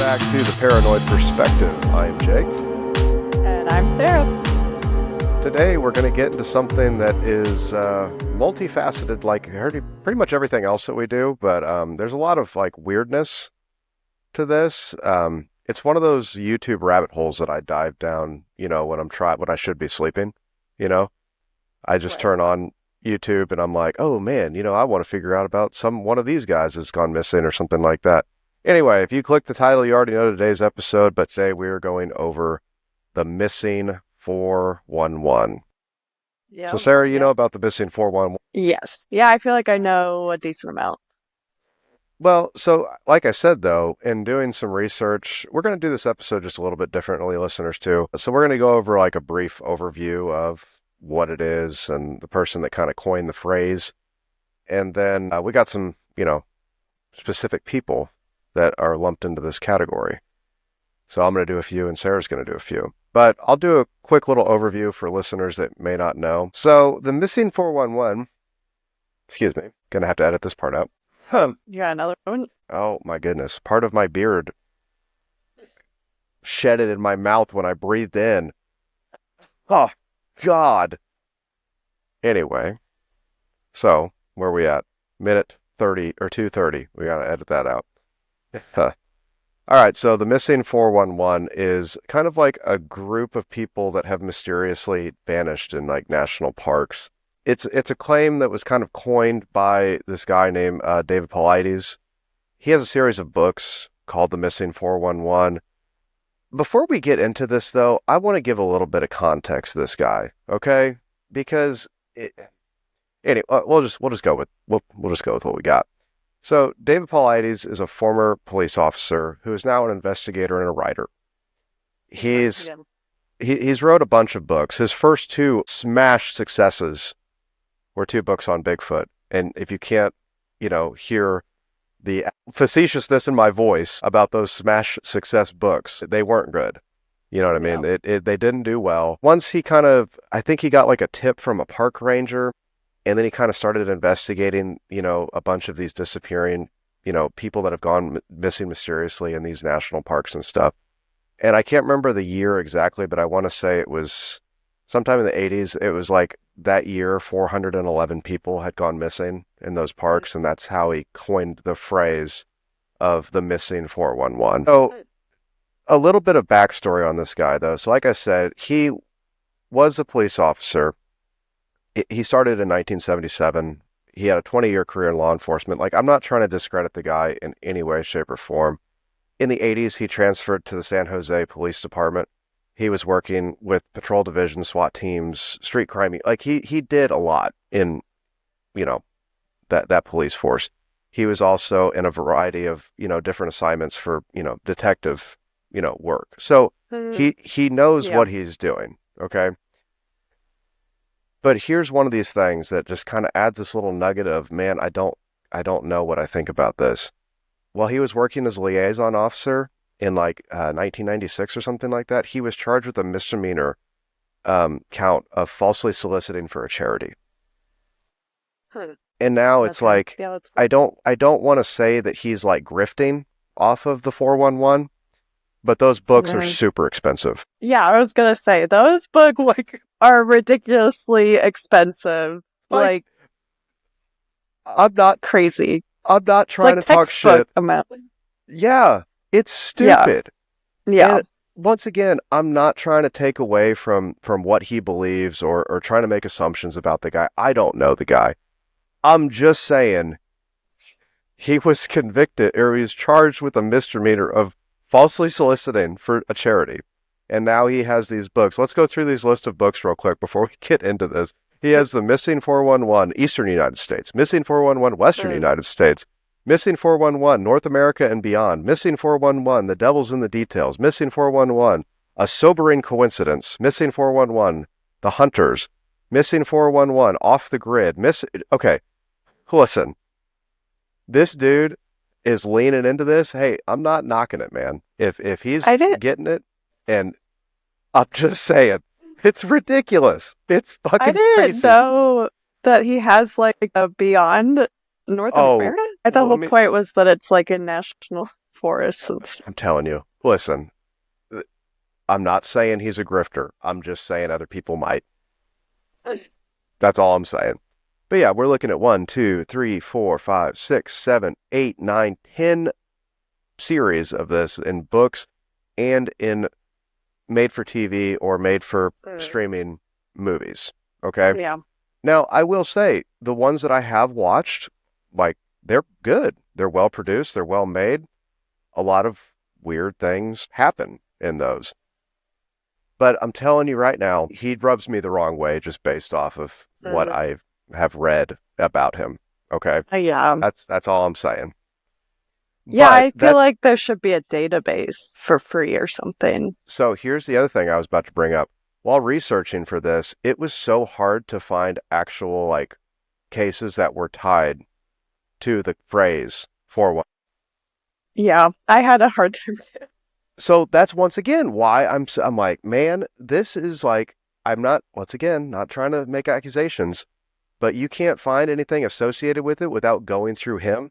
back to the Paranoid Perspective. I am Jake. And I'm Sarah. Today we're going to get into something that is multifaceted, like pretty much everything else that we do, but there's a lot of like weirdness to this. It's one of those YouTube rabbit holes that I dive down, when when I should be sleeping, I just Right. turn on YouTube and I'm like, oh man, I want to figure out about one of these guys has gone missing or something like that. Anyway, if you click the title, you already know today's episode, but today we are going over the missing 411. Yeah. So Sarah, you know about the missing 411? Yes. Yeah, I feel like I know a decent amount. Well, so like I said, though, in doing some research, we're going to do this episode just a little bit differently, listeners, too. So we're going to go over like a brief overview of what it is and the person that kind of coined the phrase. And then we got some, specific people that are lumped into this category. So I'm going to do a few and Sarah's going to do a few. But I'll do a quick little overview for listeners that may not know. So the missing 411, excuse me, going to have to edit this part out. You got another one? Oh my goodness. Part of my beard shedded in my mouth when I breathed in. Oh, God. Anyway, so where are we at? Minute 30 or 2:30. We got to edit that out. All right, so the missing 411 is kind of like a group of people that have mysteriously vanished in like national parks. It's a claim that was kind of coined by this guy named David Paulides. He has a series of books called The Missing 411. Before we get into this, though, I want to give a little bit of context to this guy, okay? Because anyway, we'll just go with what we got. So David Paulides is a former police officer who is now an investigator and a writer. He's wrote a bunch of books. His first two smash successes were two books on Bigfoot. And if you can't, hear the facetiousness in my voice about those smash success books, they weren't good. You know what I mean? No. They didn't do well. Once I think he got like a tip from a park ranger, and then he kind of started investigating, a bunch of these disappearing, people that have gone missing mysteriously in these national parks and stuff. And I can't remember the year exactly, but I want to say it was sometime in the 80s. It was like that year, 411 people had gone missing in those parks, and that's how he coined the phrase of the missing 411. So a little bit of backstory on this guy, though. So like I said, he was a police officer. He started in 1977. He had a 20-year career in law enforcement. Like, I'm not trying to discredit the guy in any way, shape, or form. In the 80s, he transferred to the San Jose Police Department. He was working with patrol division, SWAT teams, street crime. Like, he did a lot in, that police force. He was also in a variety of, different assignments for, detective, work. So he knows what he's doing, okay? But here's one of these things that just kind of adds this little nugget of, man, I don't know what I think about this. While he was working as a liaison officer in like 1996 or something like that, he was charged with a misdemeanor count of falsely soliciting for a charity. And now it's like, I don't want to say that he's like grifting off of the 411, but those books are super expensive. Yeah, I was gonna say those books are ridiculously expensive. Like I'm not crazy. I'm not trying to talk shit. Amount. Yeah, it's stupid. Yeah. And once again, I'm not trying to take away from what he believes or trying to make assumptions about the guy. I don't know the guy. I'm just saying he was convicted, or he was charged with a misdemeanor of falsely soliciting for a charity. And now he has these books. Let's go through these list of books real quick before we get into this. He has the Missing 411 Eastern United States, Missing 411 Western United States, Missing 411 North America and Beyond, Missing 411 The Devil's in the Details, Missing 411 A Sobering Coincidence, Missing 411 The Hunters, Missing 411 Off the Grid. Okay, listen. This dude is leaning into this. Hey, I'm not knocking it, man. If he's getting it, and I'm just saying, it's ridiculous. It's fucking crazy. I didn't know that he has like a Beyond North America. I thought the whole point was that it's like a national. forests and stuff. I'm telling you. Listen, I'm not saying he's a grifter. I'm just saying other people might. That's all I'm saying. But yeah, we're looking at 10 series of this in books and in made for TV or made for streaming movies. Okay. Yeah. Now, I will say the ones that I have watched, like, they're good. They're well produced. They're well made. A lot of weird things happen in those. But I'm telling you right now, he rubs me the wrong way just based off of what I have read about him. Okay. Yeah. That's all I'm saying. Yeah, But I feel like there should be a database for free or something. so here's the other thing I was about to bring up. While researching for this, it was so hard to find actual like cases that were tied to the phrase 411. Yeah, I had a hard time. So that's once again why I'm like, man, this is like I'm not once again not trying to make accusations, but you can't find anything associated with it without going through him.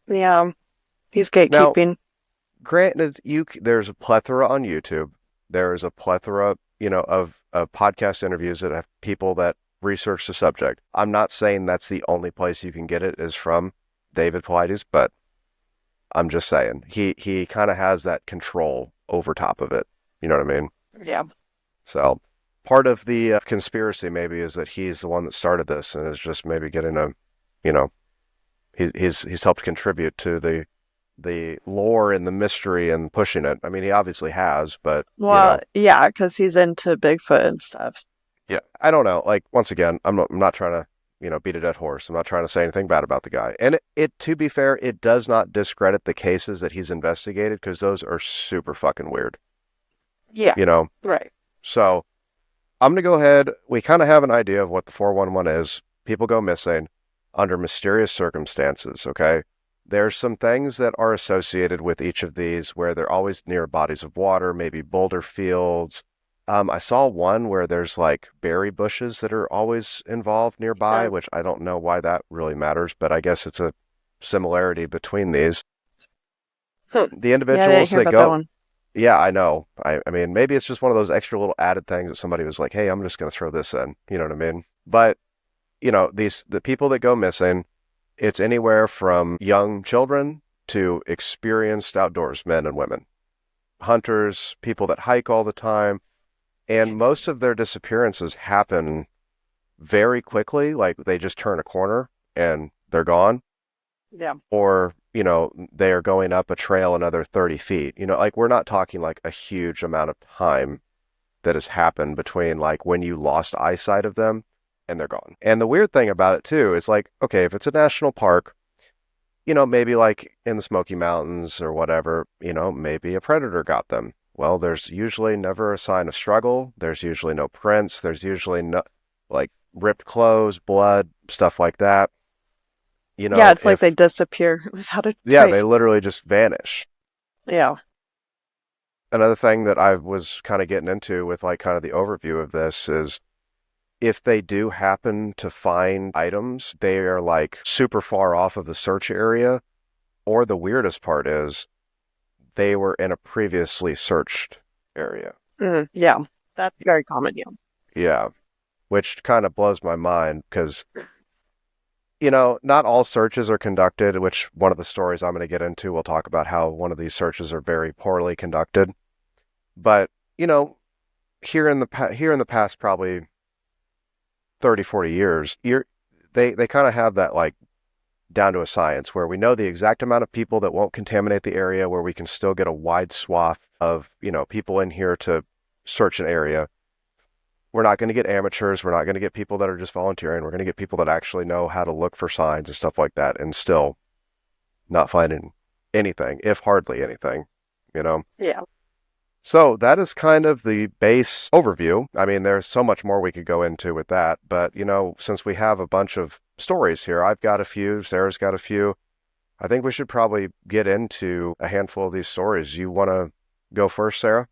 Yeah, he's Now, gatekeeping. granted, there's a plethora on YouTube. There is a plethora, of podcast interviews that have people that research the subject. I'm not saying that's the only place you can get it is from David Paulides, but I'm just saying he kind of has that control over top of it. You know what I mean? Yeah. So part of the conspiracy maybe is that he's the one that started this and is just maybe getting you know, he's helped contribute to the lore and the mystery and pushing it. I mean, he obviously has, but Well, yeah, because he's into Bigfoot and stuff. yeah, I don't know. Like once again, I'm not trying to beat a dead horse. I'm not trying to say anything bad about the guy. And it to be fair, it does not discredit the cases that he's investigated because those are super fucking weird. Yeah, You know. right. So I'm gonna go ahead. We kind of have an idea of what the 411 is. People go missing under mysterious circumstances. Okay. There's some things that are associated with each of these where they're always near bodies of water, maybe boulder fields. I saw one where there's like berry bushes that are always involved nearby, Yeah. which I don't know why that really matters, but I guess it's a similarity between these. Hmm. The Yeah, I didn't individuals hear that about that go, one. yeah, I know. I mean, maybe it's just one of those extra little added things that somebody was like, hey, I'm just going to throw this in. You know what I mean? But, the people that go missing, it's anywhere from young children to experienced outdoors men and women, hunters, people that hike all the time. And most of their disappearances happen very quickly, like they just turn a corner and they're gone. Yeah. Or, they are going up a trail another 30 feet. Like we're not talking like a huge amount of time that has happened between like when you lost eyesight of them and they're gone. And the weird thing about it too is like, okay, if it's a national park, maybe like in the Smoky Mountains or whatever, maybe a predator got them. Well, there's usually never a sign of struggle. There's usually no prints. There's usually no like ripped clothes, blood, stuff like that. Yeah, it's like they If disappear without a yeah, they trace. literally just vanish. Yeah. Another thing that I was kind of getting into with like kind of the overview of this is if they do happen to find items, they are like super far off of the search area, or the weirdest part is they were in a previously searched area. Yeah, that's very common. Yeah. Yeah, which kind of blows my mind because, not all searches are conducted, which one of the stories I'm going to get into will talk about how one of these searches are very poorly conducted. But, here in the past probably 30, 40 years, they kind of have that like down to a science where we know the exact amount of people that won't contaminate the area, where we can still get a wide swath of, people in here to search an area. We're not going to get amateurs. We're not going to get people that are just volunteering. We're going to get people that actually know how to look for signs and stuff like that and still not finding anything, if hardly anything, you know? Yeah. So that is kind of the base overview. I mean, there's so much more we could go into with that, but since we have a bunch of stories here, I've got a few, Sarah's got a few. I think we should probably get into a handful of these stories. You want to go first, Sarah?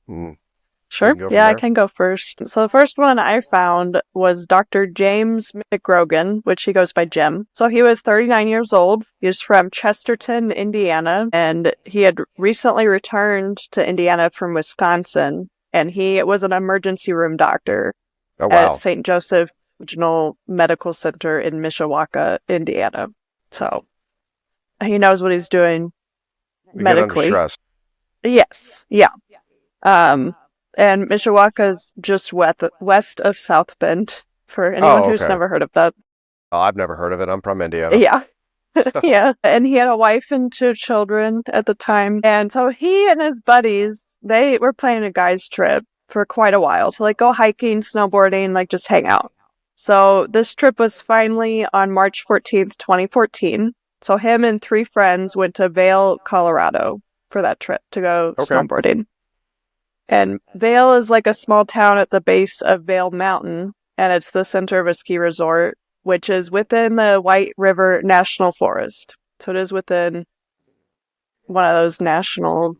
We Sure. can go from Yeah, I there. can go first. So the first one I found was Dr. James McGrogan, which he goes by Jim. So he was 39 years old. He was from Chesterton, Indiana, and he had recently returned to Indiana from Wisconsin. And he was an emergency room doctor Oh at wow, St. Joseph Regional Medical Center in Mishawaka, Indiana. So he knows what he's doing good under medically. stress. Yes. Yeah. Um, and Mishawaka's just west of South Bend, for anyone Oh, who's okay. never heard of that. Oh, I've never heard of it. I'm from Indiana. Yeah. Yeah. And he had a wife and two children at the time. And so he and his buddies, they were planning a guy's trip for quite a while to like go hiking, snowboarding, like just hang out. So this trip was finally on March 14th, 2014. So him and three friends went to Vail, Colorado for that trip to go Okay. snowboarding. And Vail is like a small town at the base of Vail Mountain, and it's the center of a ski resort, which is within the White River National Forest. So it is within one of those national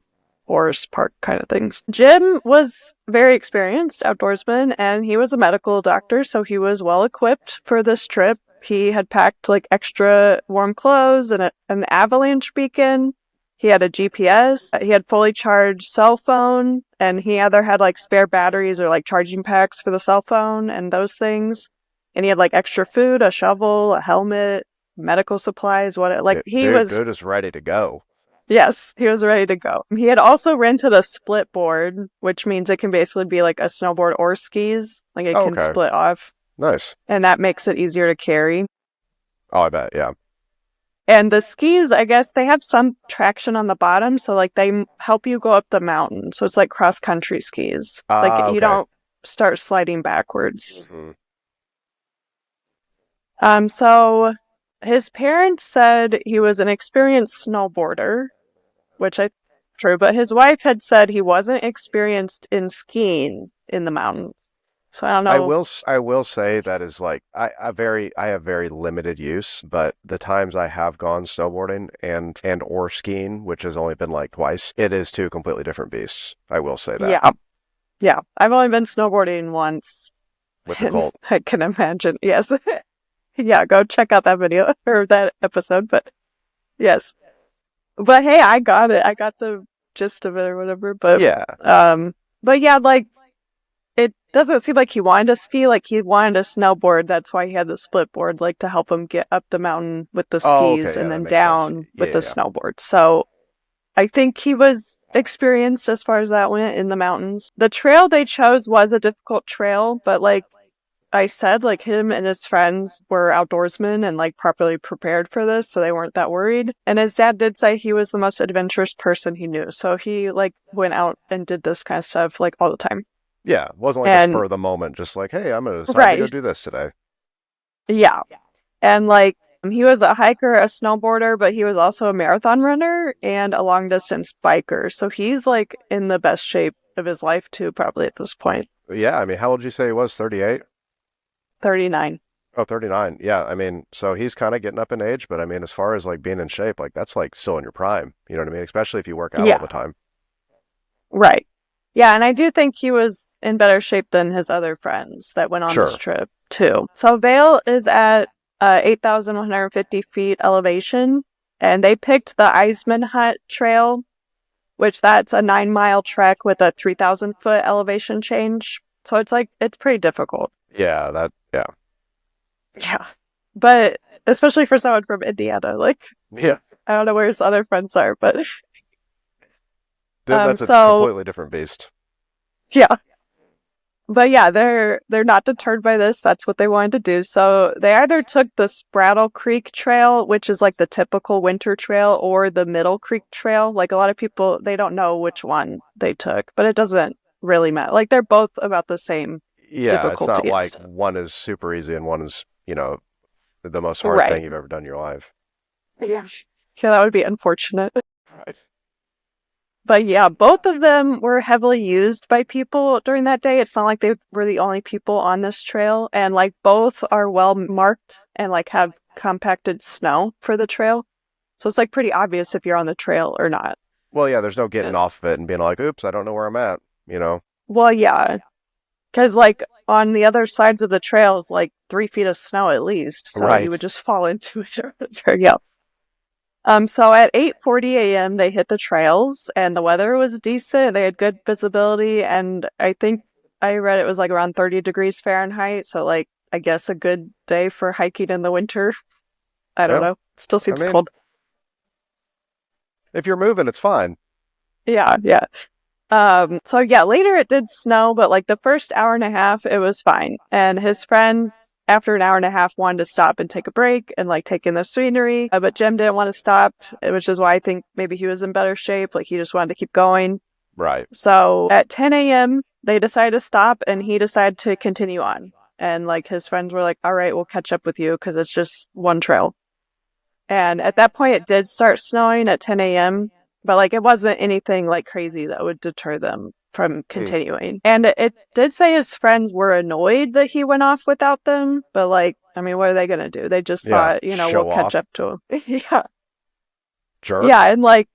forest park kind of things. Jim was very experienced outdoorsman, and he was a medical doctor, so he was well equipped for this trip. He had packed like extra warm clothes and an avalanche beacon. He had a GPS. He had fully charged cell phone, and he either had like spare batteries or like charging packs for the cell phone and those things. And he had like extra food, a shovel, a helmet, medical supplies. What like he was Dude is ready to go. Yes, he was ready to go. He had also rented a split board, which means it can basically be like a snowboard or skis. Like it Oh, can okay. split off, Nice. and that makes it easier to carry. Oh, I bet. Yeah. And the skis, I guess they have some traction on the bottom, so like they help you go up the mountain. So it's like cross country skis. Like Ah, you okay. don't start sliding backwards. hmm So his parents said he was an experienced snowboarder, which I true, but his wife had said he wasn't experienced in skiing in the mountains. So I don't know. I will say that is like I have very limited use, but the times I have gone snowboarding and or skiing, which has only been like twice, it is two completely different beasts. I will say that Yeah, yeah. I've only been snowboarding once, with the and Colt. I can imagine. Yes, yeah. Go check out that video or that episode. But yes, but hey, I got it. I got the gist of it or whatever. Yeah. Um, but yeah, like it doesn't seem like he wanted to ski. Like he wanted to snowboard. That's why he had the split board, like to help him get up the mountain with the Oh, okay. skis Yeah, and that then makes sense. down Yeah, with the yeah. snowboard. So I think he was experienced as far as that went in the mountains. The trail they chose was a difficult trail, but like I said, like him and his friends were outdoorsmen and like properly prepared for this, so they weren't that worried. And his dad did say he was the most adventurous person he knew. So he like went out and did this kind of stuff like all the time. Yeah. It wasn't like a And spur of the moment, just like, hey, I'm gonna decide to go right. do this today. Yeah. And like he was a hiker, a snowboarder, but he was also a marathon runner and a long distance biker. So he's like in the best shape of his life too, probably at this point. Yeah, I mean, how old did you say he was? 38? 39. Oh, 39. Yeah, I mean, so he's kind of getting up in age, but I mean, as far as like being in shape, like that's like still in your prime. You know what I mean? Especially if you work out all Yeah, the time. right. Yeah, and I do think he was in better shape than his other friends that went on this Sure. trip too. So Vale is at 8,150 feet elevation, and they picked the Eisman Hut Trail, which that's a 9 mile trek with a 3,000 foot elevation change. So it's like, it's pretty difficult. Yeah, yeah. Yeah. But especially for someone from Indiana, like, Yeah. I don't know where his other friends are, but That's a so completely different beast. yeah. But yeah, they're not deterred by this. That's what they wanted to do. So they either took the Spraddle Creek Trail, which is like the typical winter trail, or the Middle Creek Trail. Like a lot of people, they don't know which one they took, but it doesn't really matter. Like they're both about the same Yeah, it's not difficulty and like stuff. one is super easy and one is, the most hard Right. thing you've ever done in your life. Yeah. Yeah, that would be unfortunate. Right. But yeah, both of them were heavily used by people during that day. It's not like they were the only people on this trail. And like both are well marked and like have compacted snow for the trail. So it's like pretty obvious if you're on the trail or not. Well, yeah, there's no getting Yes. off of it and being like, oops, I don't know where I'm at. Well, yeah, because like on the other sides of the trails, like 3 feet of snow at least, so you would Right. just fall into it. Yeah. So at 8:40 a.m. they hit the trails and the weather was decent. They had good visibility and I think I read it was like around 30 degrees Fahrenheit, so like I guess a good day for hiking in the winter. I don't Yeah. know. Still I seems mean, cold. if you're moving, it's fine. Yeah, yeah. So yeah, later it did snow, but like the first hour and a half, it was fine. And his friend, after an hour and a half, wanted to stop and take a break and like take in the scenery. But Jim didn't want to stop, which is why I think maybe he was in better shape. Like he just wanted to keep going. Right. So at 10 a.m., they decided to stop and he decided to continue on. And like his friends were like, all right, we'll catch up with you because it's just one trail. And at that point, it did start snowing at 10 a.m., but like it wasn't anything like crazy that would deter them from Hmm. continuing. And it did say his friends were annoyed that he went off without them, but like, I mean, what are they going to do? They just Yeah. thought, we'll Show catch off. up to him. Yeah. Yeah. Jerk. And like,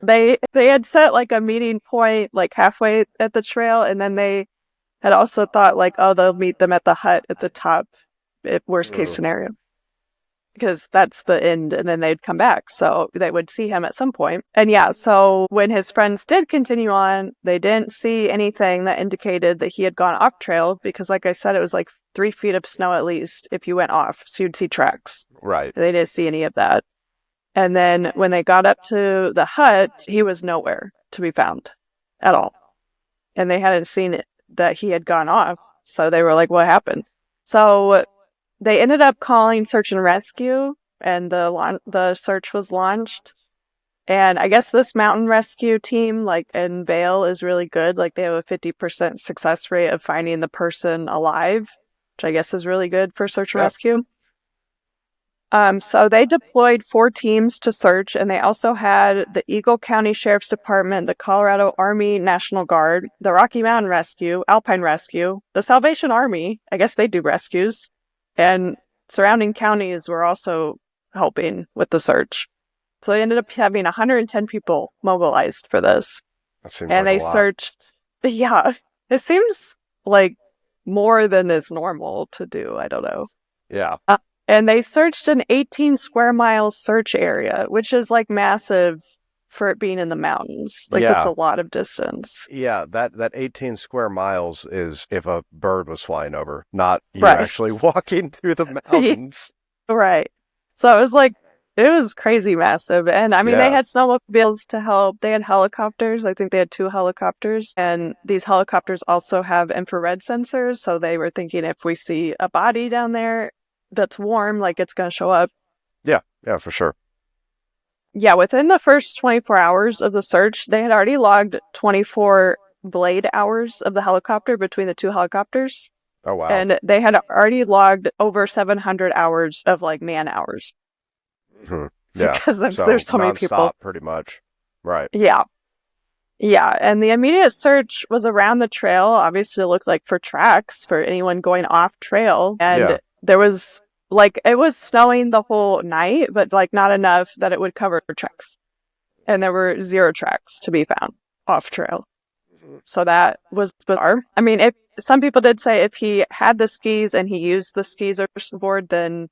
they had set like a meeting point like halfway at the trail, and then they had also thought like, oh, they'll meet them at the hut at the top, worst case Mm. scenario, because that's the end and then they'd come back. So they would see him at some point. And yeah, so when his friends did continue on, they didn't see anything that indicated that he had gone off trail because, like I said, it was like 3 feet of snow at least if you went off. So you'd see tracks. Right. They didn't see any of that. And then when they got up to the hut, he was nowhere to be found at all. And they hadn't seen it, that he had gone off. So they were like, what happened? So they ended up calling search and rescue, and the search was launched. And I guess this mountain rescue team, like in Vale, is really good. Like they have a 50% success rate of finding the person alive, which I guess is really good for search and Yeah. rescue. So they deployed 4 teams to search, and they also had the Eagle County Sheriff's Department, the Colorado Army National Guard, the Rocky Mountain Rescue, Alpine Rescue, the Salvation Army. I guess they do rescues, and surrounding counties were also helping with the search. So they ended up having 110 people mobilized for this, That seems and like a they lot. searched. Yeah, it seems like more than is normal to do. I don't know. Yeah. Uh, and they searched an 18 square mile search area, which is like massive for it being in the mountains. Like that's Yeah. a lot of distance. Yeah, that 18 square miles is if a bird was flying over, not you Right. actually walking through the mountains. Right. So it was like, it was crazy massive. And I mean, they Yeah. had snowmobiles to help. They had helicopters. I think they had 2 helicopters. And these helicopters also have infrared sensors. So they were thinking if we see a body down there that's warm, like it's going to show up. Yeah. Yeah, for sure. Yeah, within the first 24 hours of the search, they had already logged 24 blade hours of the helicopter between the 2 helicopters. Oh, wow. And they had already logged over 700 hours of like man hours Hmm. Yeah. because So there's so many nonstop, people. pretty much. Right. Yeah. Yeah. And the immediate search was around the trail, obviously to look like for tracks for anyone going off trail. Yeah. And there was like, it was snowing the whole night, but like not enough that it would cover tracks. And there were 0 tracks to be found off trail. So that was bizarre. I mean, if some people did say if he had the skis and he used the skis or board, then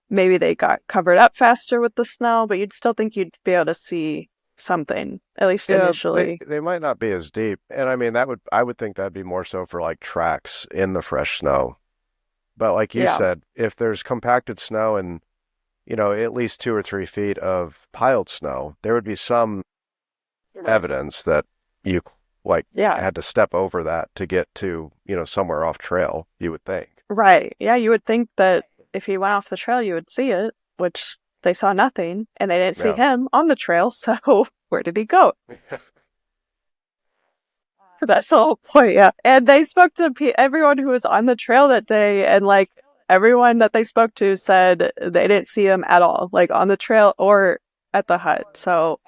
maybe they got covered up faster with the snow, but you'd still think you'd be able to see something, at least Yeah, they initially. they might not be as deep. And I mean, I would think that'd be more so for like tracks in the fresh snow. But like you Yeah. said, if there's compacted snow and, at least 2 or 3 feet of piled snow, there would be some Right. evidence that you like Yeah. had to step over that to get to, somewhere off trail, you would think. Right. Yeah, you would think that if he went off the trail, you would see it, which they saw nothing, and they didn't see Yeah. him on the trail, so where did he go? That's the whole point, yeah. And they spoke to everyone who was on the trail that day, and like everyone that they spoke to said they didn't see him at all, like on the trail or at the hut. So,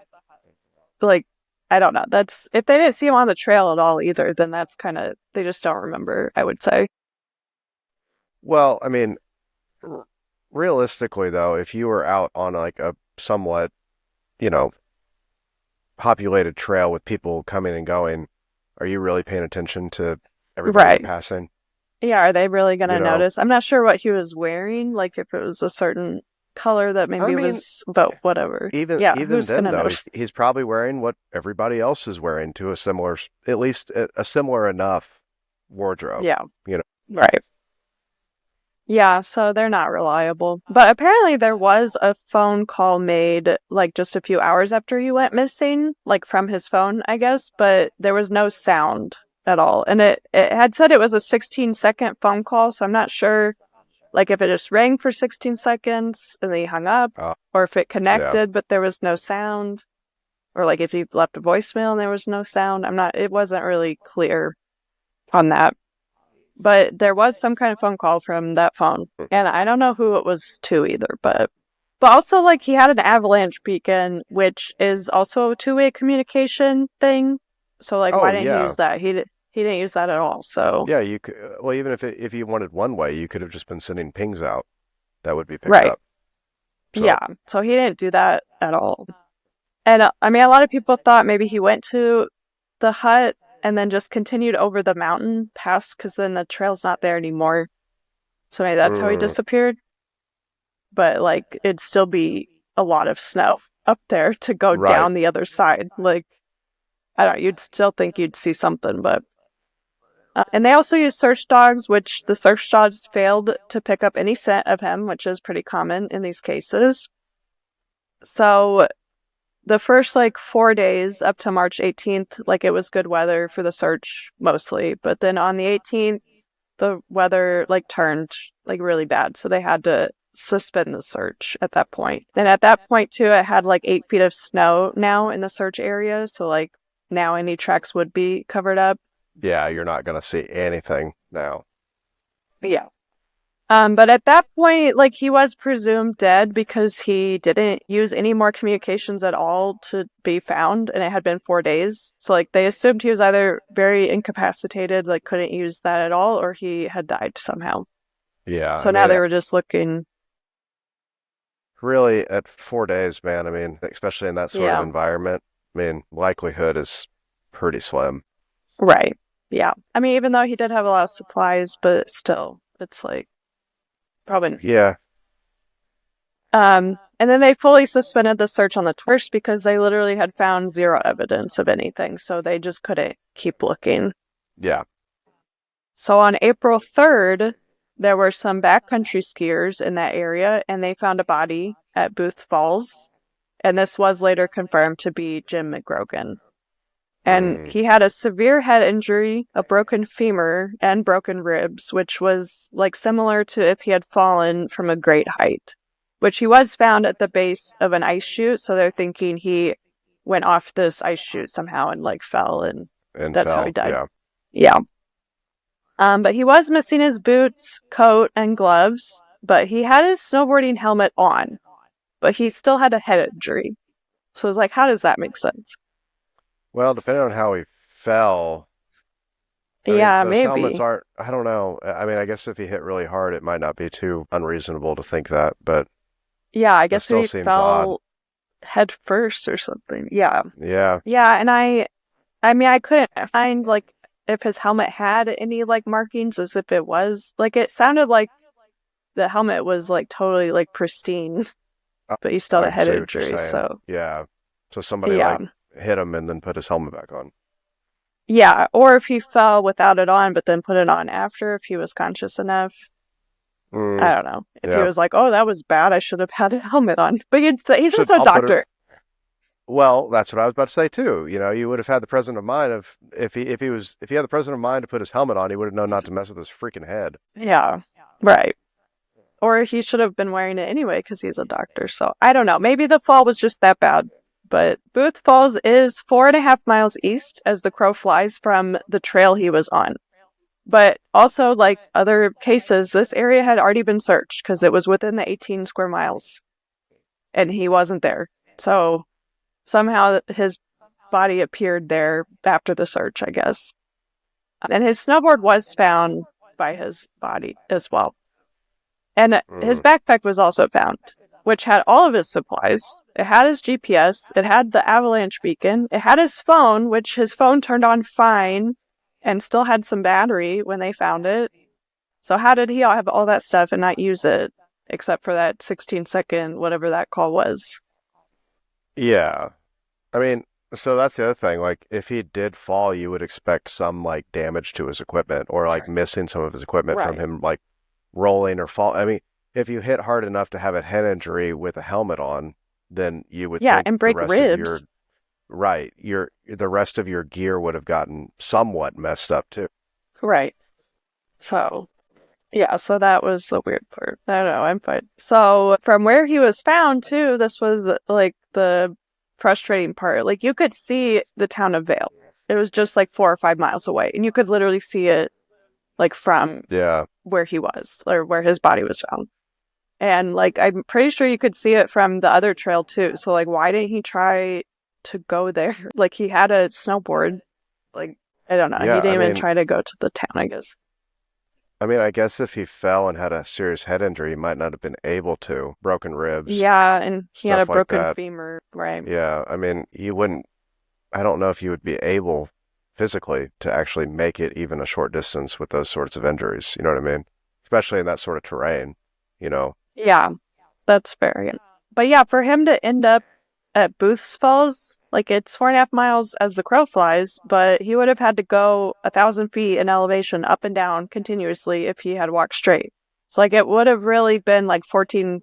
like, I don't know. That's if they didn't see him on the trail at all either, then that's kind of they just don't remember, I would say. Well, I mean, r realistically though, if you were out on like a somewhat, you know, populated trail with people coming and going, Are you really paying attention to everybody you're Right. passing? Yeah, are they really going You to know, notice? I'm not sure what he was wearing, like if it was a certain color that I maybe mean, was, but whatever. Yeah, even who's going then to though, notice? he's probably wearing what everybody else is wearing to a similar, at least a similar enough wardrobe. Yeah, You know. right. Yeah, so they're not reliable. But apparently there was a phone call made like just a few hours after he went missing, like from his phone, I guess, but there was no sound at all. And it had said it was a 16-second phone call, so I'm not sure like if it just rang for 16 seconds and then he hung up, Uh, or if it yeah. connected but there was no sound, or like if he left a voicemail and there was no sound. It wasn't really clear on that. But there was some kind of phone call from that phone. And I don't know who it was to either, but also like he had an avalanche beacon, which is also a two-way communication thing. So like why Oh didn't he yeah. use that? He didn't use that at all. So Yeah, you could, well, even if you wanted one way, you could have just been sending pings out that would be picked right. up. So, Yeah. So he didn't do that at all. And I mean, a lot of people thought maybe he went to the hut and then just continued over the mountain past, because then the trail's not there anymore. So maybe that's how he mm, disappeared. But like, it'd still be a lot of snow up there to go right. down the other side. Like, I don't know, you'd still think you'd see something, but. And they also use search dogs, which the search dogs failed to pick up any scent of him, which is pretty common in these cases. So the first like 4 days up to March 18th, like it was good weather for the search mostly. But then on the 18th, the weather like turned like really bad. So they had to suspend the search at that point. Then at that point too, it had like 8 feet of snow now in the search area. So like now any tracks would be covered up. Yeah, you're not gonna see anything now. Yeah. But at that point, like he was presumed dead because he didn't use any more communications at all to be found, and it had been 4 days. So like they assumed he was either very incapacitated, like couldn't use that at all, or he had died somehow. Yeah, I So now mean, they were just looking. really, at 4 days, man. I mean, especially in that sort of Yeah, environment, I mean, likelihood is pretty slim. right. Yeah. I mean, even though he did have a lot of supplies, but still, it's like probably. Yeah, And then they fully suspended the search on the first because they literally had found zero evidence of anything, so they just couldn't keep looking. yeah. So on April 3rd, there were some backcountry skiers in that area, and they found a body at Booth Falls, and this was later confirmed to be Jim McGrogan. And Mm, he had a severe head injury, a broken femur, and broken ribs, which was like similar to if he had fallen from a great height, which he was found at the base of an ice chute. So they're thinking he went off this ice chute somehow and like fell, and and that's how he fell. died. Yeah. Yeah. But he was missing his boots, coat, and gloves, but he had his snowboarding helmet on, but he still had a head injury. So I was like, how does that make sense? Well, depending on how he fell, I mean, Yeah, those helmets maybe. aren't, I don't know. I mean, I guess if he hit really hard, it might not be too unreasonable to think that, but Yeah, I that guess if still he seems odd. fell head first or something. Yeah. Yeah. Yeah, and I mean I couldn't find like if his helmet had any like markings, as if it was like it sounded like the helmet was like totally like pristine, I but he still had I a head see what you're injury, saying. so Yeah. So somebody yeah. like hit him and then put his helmet back on. Yeah, or if he fell without it on but then put it on after, if he was conscious enough. Mm, I don't know. If he yeah. was like, "Oh, that was bad. I should have had a helmet on." But he's Should also a I'll put it. doctor. Well, that's what I was about to say too. You know, you would have had the presence of mind of if he had the presence of mind to put his helmet on, he would have known not to mess with his freaking head. Yeah. Right. Or he should have been wearing it anyway because he's a doctor. So I don't know. Maybe the fall was just that bad. But Booth Falls is 4.5 miles east as the crow flies from the trail he was on. But also, like other cases, this area had already been searched because it was within the 18 square miles and he wasn't there. So somehow his body appeared there after the search, I guess. And his snowboard was found by his body as well. And his Mm, backpack was also found. which had all of his supplies. It had his GPS. It had the avalanche beacon. It had his phone, which his phone turned on fine and still had some battery when they found it. So how did he have all that stuff and not use it, except for that 16-second, whatever that call was? Yeah. I mean, so that's the other thing. Like, if he did fall, you would expect some like damage to his equipment or like missing some of his equipment from Right. him like rolling or fall. I mean, if you hit hard enough to have a head injury with a helmet on, then you would Yeah, think and the break rest of your ribs. right, the rest of your gear would have gotten somewhat messed up too. Right. So, yeah, so that was the weird part. I don't know, I'm fine. So, from where he was found, too, this was like the frustrating part. Like, you could see the town of Vale. It was just like 4 or 5 miles away, and you could literally see it like from Yeah. where he was or where his body was found. And like, I'm pretty sure you could see it from the other trail, too. So, like, why didn't he try to go there? Like, he had a snowboard. Like, I don't know. He Yeah, didn't even try to go to the town, I guess. I guess if he fell and had a serious head injury, he might not have been able to. Broken ribs, Yeah, and he had a stuff like broken that. femur, right? Yeah, you wouldn't, I don't know if you would be able physically to actually make it even a short distance with those sorts of injuries. You know what I mean? Especially in that sort of terrain, you know? Yeah, that's fair. Yeah. But yeah, for him to end up at Booth's Falls, like it's 4.5 miles as the crow flies, but he would have had to go 1,000 feet in elevation up and down continuously if he had walked straight. So like it would have really been like 14,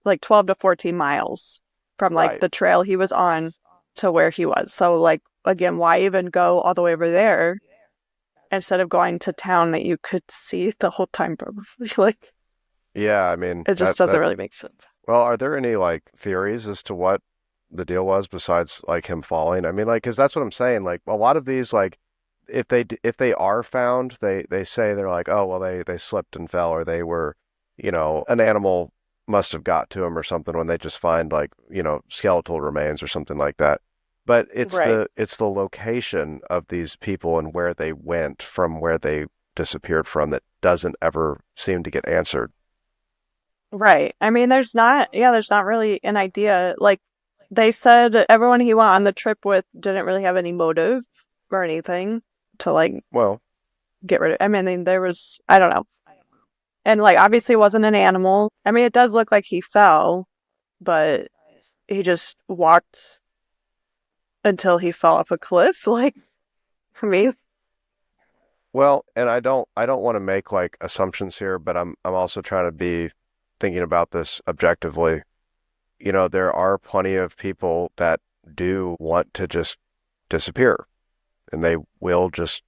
like 12 to 14 miles from like Right. the trail he was on to where he was. So like again, why even go all the way over there instead of going to town that you could see the whole time probably? Like Yeah, it just doesn't really make sense. well, are there any like theories as to what the deal was besides like him falling? I mean, like, 'cause that's what I'm saying. Like, a lot of these, like, if they are found, they say they're like, oh, well, they slipped and fell, or they were, an animal must have got to them or something when they just find like, skeletal remains or something like that. But Right. it's the location of these people and where they went from where they disappeared from that doesn't ever seem to get answered. Right. I mean, there's not really an idea. Like, they said everyone he went on the trip with didn't really have any motive or anything to, like, Well, get rid of. I mean, there was, I don't know. And, like, obviously it wasn't an animal. I mean, it does look like he fell, but he just walked until he fell off a cliff. Like, I mean, well, and I don't want to make like assumptions here, but I'm also trying to be thinking about this objectively. There are plenty of people that do want to just disappear and they will just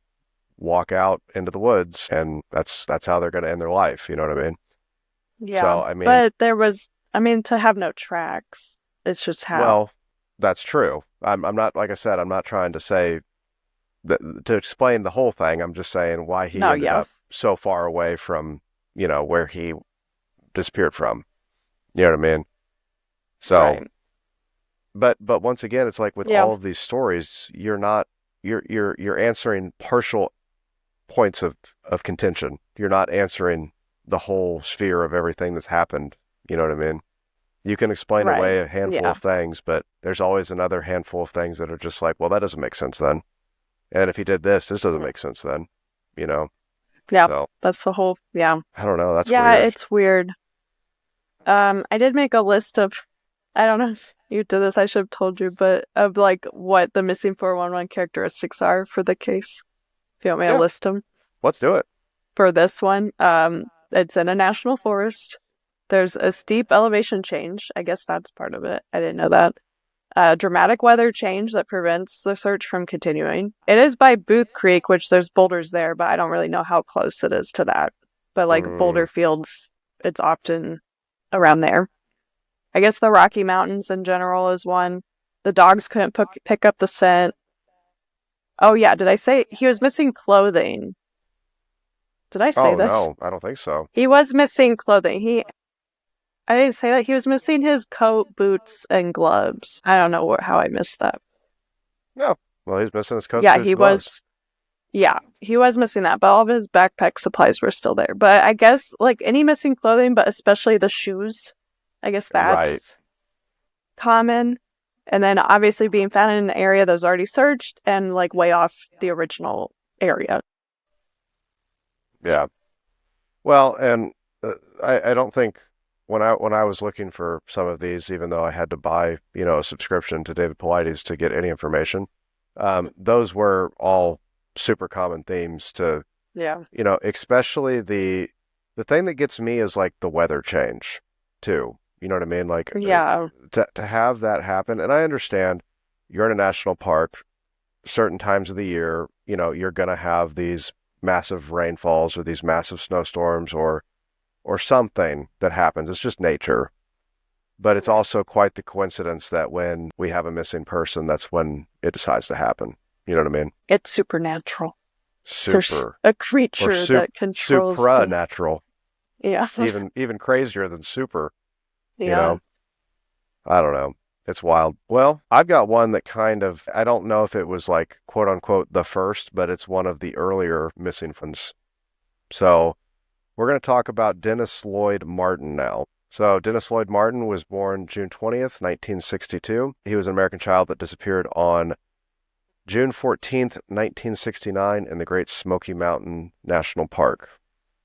walk out into the woods and that's how they're going to end their life, you know what I mean? yeah. So, I mean, But there was, I mean, to have no tracks, it's just how. well, that's true. I'm not like I said, I'm not trying to say that to explain the whole thing. I'm just saying why he No, ended yeah. up so far away from, where he disappeared from. You know what I mean? So, Right. but once again, it's like with Yeah. all of these stories, you're answering partial points of contention. You're not answering the whole sphere of everything that's happened. You know what I mean? You can explain Right. away a handful Yeah. of things, but there's always another handful of things that are just like, well, that doesn't make sense then. And if he did this doesn't make sense then, you know? Yeah. So That's the whole, yeah. I don't know. That's Yeah, weird. it's weird. I did make a list of, I don't know if you did this, I should have told you, but of like what the missing 411 characteristics are for the case. If you want me to Yeah, list them let's do it. for this one, it's in a national forest. There's a steep elevation change. I guess that's part of it. I didn't know that. Dramatic weather change that prevents the search from continuing. It is by Booth Creek, which there's boulders there, but I don't really know how close it is to that. But like Mm, boulder fields, it's often around there. I guess the Rocky Mountains in general is one. The dogs couldn't pick up the scent. Oh yeah, did I say he was missing clothing? Did I say oh that? no, I don't think so. He was missing clothing. I didn't say that. He was missing his coat, boots, and gloves. I don't know how I missed that. No. Well, he's missing his coat, Yeah, boots, he and gloves. was. Yeah, he was missing that, but all of his backpack supplies were still there. But I guess like any missing clothing, but especially the shoes. I guess Right. that's common. And then obviously being found in an area that was already searched and like way off the original area. Yeah. Well, and I don't think when I was looking for some of these, even though I had to buy, a subscription to David Paulides to get any information, those were all super common themes to, Yeah. especially the thing that gets me is like the weather change too. You know what I mean? Like Yeah. to have that happen, and I understand you're in a national park, certain times of the year, you're gonna have these massive rainfalls or these massive snowstorms or something that happens. It's just nature. But it's Right. also quite the coincidence that when we have a missing person, that's when it decides to happen. You know what I mean? It's supernatural. There's Super a or creature that controls the. supranatural, Yeah. even crazier than super, you Yeah. know? I don't know. It's wild. Well, I've got one that kind of, I don't know if it was like quote unquote the first, but it's one of the earlier missing ones. So we're going to talk about Dennis Lloyd Martin now. So, Dennis Lloyd Martin was born June 20th, 1962. He was an American child that disappeared on June 14th, 1969, in the Great Smoky Mountain National Park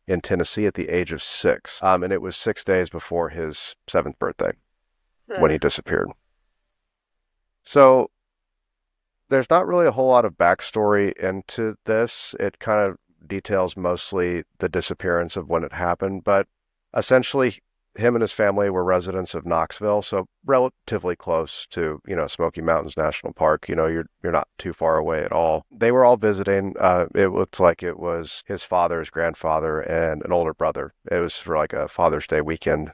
in Tennessee at the age of 6. And it was 6 days before his 7th birthday when he Hmm. disappeared. So, there's not really a whole lot of backstory into this. It kind of details mostly the disappearance of when it happened, but essentially, him and his family were residents of Knoxville, so relatively close to, Smoky Mountains National Park. You're not too far away at all. They were all visiting. It looked like it was his father's grandfather and an older brother. It was for like a Father's Day weekend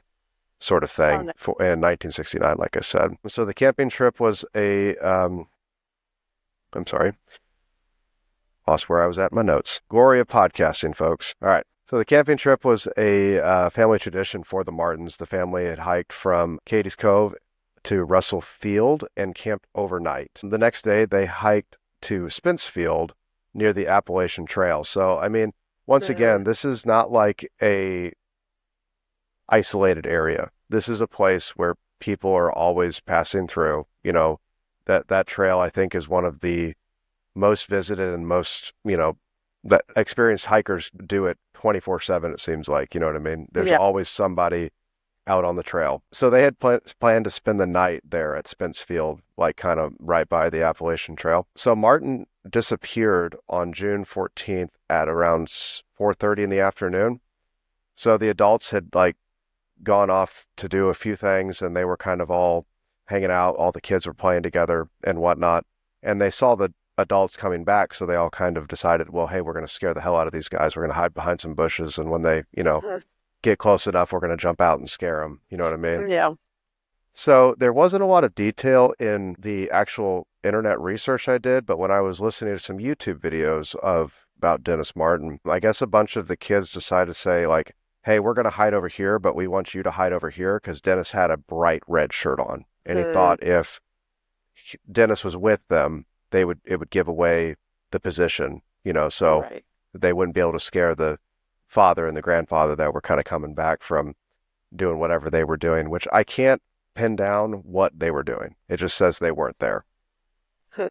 sort of Oh, thing no. in 1969, like I said. So the camping trip was I'm sorry, lost where I was at in my notes. Glory of podcasting, folks. All right. So the camping trip was a family tradition for the Martins. The family had hiked from Katie's Cove to Russell Field and camped overnight. The next day, they hiked to Spence Field near the Appalachian Trail. So, I mean, once Hmm. again, this is not like a isolated area. This is a place where people are always passing through. That trail I think is one of the most visited and most, that experienced hikers do it 24/7, it seems like, you know what I mean? There's Yeah. always somebody out on the trail. So they had planned to spend the night there at Spence Field, like kind of right by the Appalachian Trail. So Martin disappeared on June 14th at around 4:30 in the afternoon. So the adults had like gone off to do a few things and they were kind of all hanging out. All the kids were playing together and whatnot. And they saw the adults coming back. So they all kind of decided, well, hey, we're going to scare the hell out of these guys. We're going to hide behind some bushes. And when they, get close enough, we're going to jump out and scare them. You know what I mean? Yeah. So there wasn't a lot of detail in the actual internet research I did, but when I was listening to some YouTube videos of about Dennis Martin, I guess a bunch of the kids decided to say like, "Hey, we're going to hide over here, but we want you to hide over here," because Dennis had a bright red shirt on, and he Hmm. thought if Dennis was with them, it would give away the position, so Right. they wouldn't be able to scare the father and the grandfather that were kind of coming back from doing whatever they were doing, which I can't pin down what they were doing. It just says they weren't there,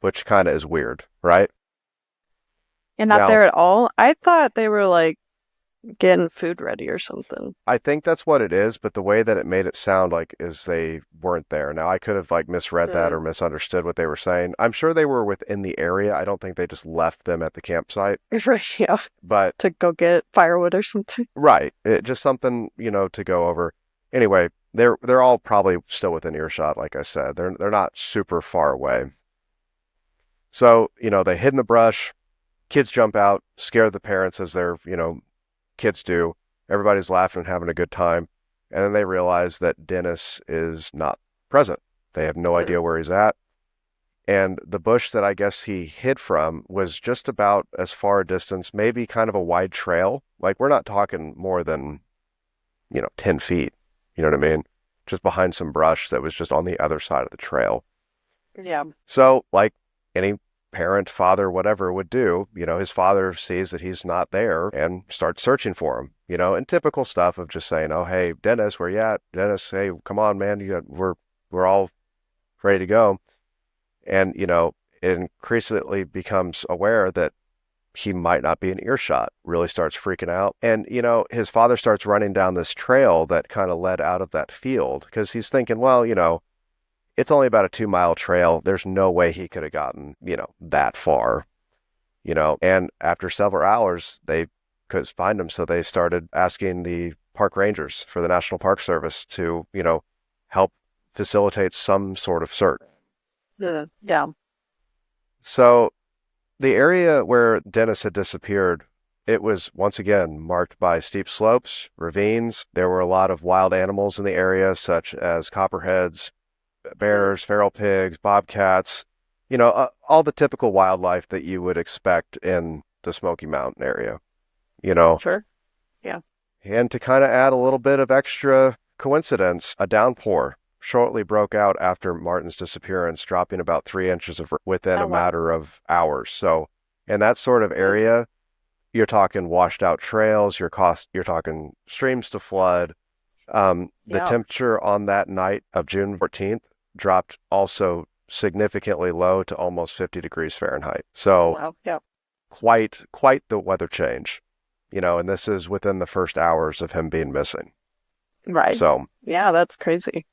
which kind of is weird, right? And not Now, there at all. I thought they were like getting food ready or something. I think that's what it is, but the way that it made it sound like is they weren't there. Now, I could have like misread that Hmm. or misunderstood what they were saying. I'm sure they were within the area. I don't think they just left them at the campsite, Right. Yeah. but To go get firewood or something. right, just something, to go over. Anyway, they're all probably still within earshot, like I said. They're not super far away. So, they hid in the brush. Kids jump out, scare the parents as their, kids do. Everybody's laughing and having a good time. And then they realize that Dennis is not present. They have no Hmm. idea where he's at. And the bush that I guess he hid from was just about as far a distance, maybe kind of a wide trail. Like we're not talking more than, 10 feet. You know what I mean? Just behind some brush that was just on the other side of the trail. Yeah. So, like any parent, father, whatever would do. His father sees that he's not there and starts searching for him, and typical stuff of just saying, "Oh, hey, Dennis, where you at? Dennis, hey, come on, man, we're all ready to go." And, it increasingly becomes aware that he might not be in earshot, really starts freaking out. And, his father starts running down this trail that kind of led out of that field because he's thinking, well, it's only about a 2 mile trail. There's no way he could have gotten, that far, And after several hours, they could find him. So they started asking the park rangers for the National Park Service to, help facilitate some sort of search. Yeah. So the area where Dennis had disappeared, it was once again marked by steep slopes, ravines. There were a lot of wild animals in the area, such as copperheads, bears, feral pigs, bobcats, all the typical wildlife that you would expect in the Smoky Mountain area, you know. Sure. Yeah. And to kind of add a little bit of extra coincidence, a downpour shortly broke out after Martin's disappearance, dropping about 3 inches within Oh, a wow. matter of hours. So, in that sort of area, you're talking washed out trails, you're talking streams to flood. The Yeah. temperature on that night of June 14th dropped also significantly low to almost 50 degrees Fahrenheit. Oh, So wow. Yeah. quite the weather change, and this is within the first hours of him being missing. Right. So, Yeah, that's crazy.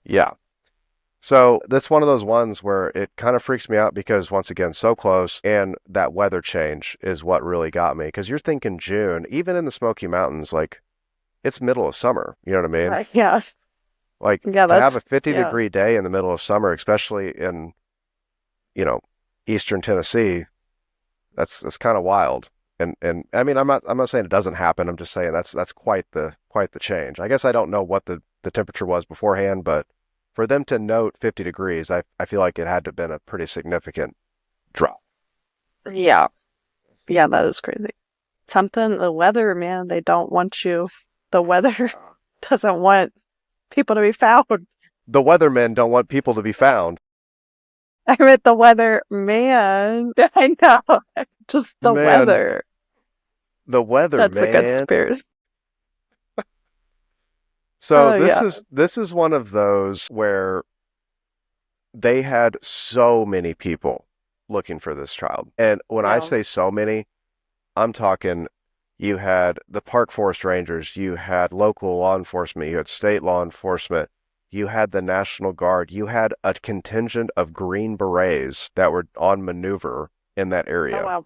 yeah. So that's one of those ones where it kind of freaks me out because once again, so close, and that weather change is what really got me. Because you're thinking June, even in the Smoky Mountains, like it's middle of summer. You know what I mean? Right. Yeah. Like Yeah, to have that's, a 50 yeah. degree day in the middle of summer, especially in, you know, eastern Tennessee, that's kind of wild. And I mean, I'm not saying it doesn't happen. I'm just saying that's quite the change. I guess I don't know what the temperature was beforehand, but for them to note 50 degrees, I feel like it had to have been a pretty significant drop. Yeah. Yeah, that is crazy. Something, the weather, man, they don't want you. The weather doesn't want people to be found. The weathermen don't want people to be found. I meant the weather, man. I know. Just the Man, weather. the weather, That's a man. conspiracy. So Oh, this yeah. is this is one of those where they had so many people looking for this child. And when I Yeah. say so many, I'm talking you had the park forest rangers, you had local law enforcement, you had state law enforcement, you had the National Guard, you had a contingent of Green Berets that were on maneuver in that Oh, area. wow.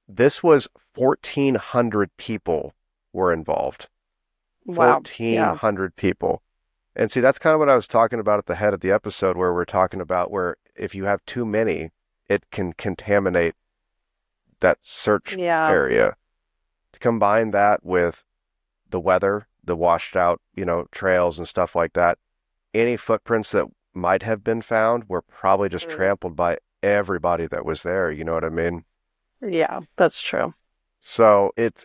This was 1,400 people were involved. Wow. Yeah. 1,400 people. And see, that's kind of what I was talking about at the head of the episode, where we're talking about where if you have too many, it can contaminate that search Yeah. area. To combine that with the weather, the washed out, trails and stuff like that, any footprints that might have been found were probably just Mm. trampled by everybody that was there. You know what I mean? Yeah, that's true. So it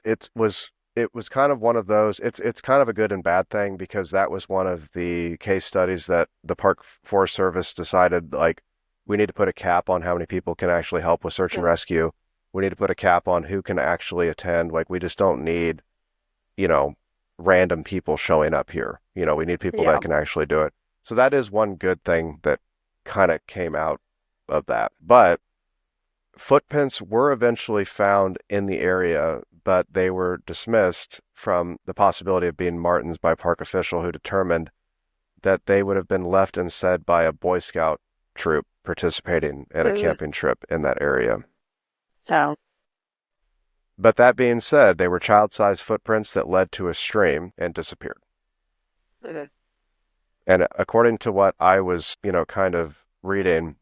was kind of one of those. It's kind of a good and bad thing because that was one of the case studies that the Park Forest Service decided like we need to put a cap on how many people can actually help with search and Mm. rescue. We need to put a cap on who can actually attend. Like we just don't need, you know, random people showing up here. We need people that Yeah. can actually do it. So that is one good thing that kind of came out of that. But footprints were eventually found in the area, but they were dismissed from the possibility of being Martin's by park official who determined that they would have been left unsaid by a Boy Scout troop participating in a Mm. camping trip in that area. So, But that being said, they were child-sized footprints that led to a stream and disappeared. mm. And according to what I was, kind of reading,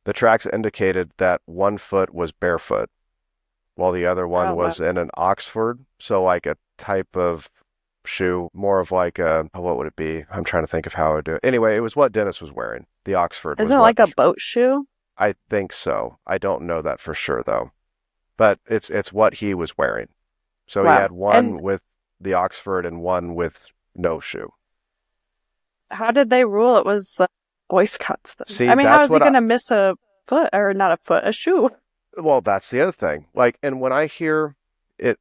the tracks indicated that one foot was barefoot while the other one Oh, wow. was in an Oxford, so like a type of shoe, more of like a, oh, what would it be? I'm trying to think of how I would do it. Anyway, it was what Dennis was wearing. The Oxford Isn't was it what like a boat shoe? I think so. I don't know that for sure though, but it's what he was wearing. So he Wow. had And one with the Oxford and one with no shoe. how did they rule it was? Boy Scouts then. See, I mean, how that's is he what I, gonna miss a foot or not a foot, a shoe? well, that's the other thing. Like, and when I hear it,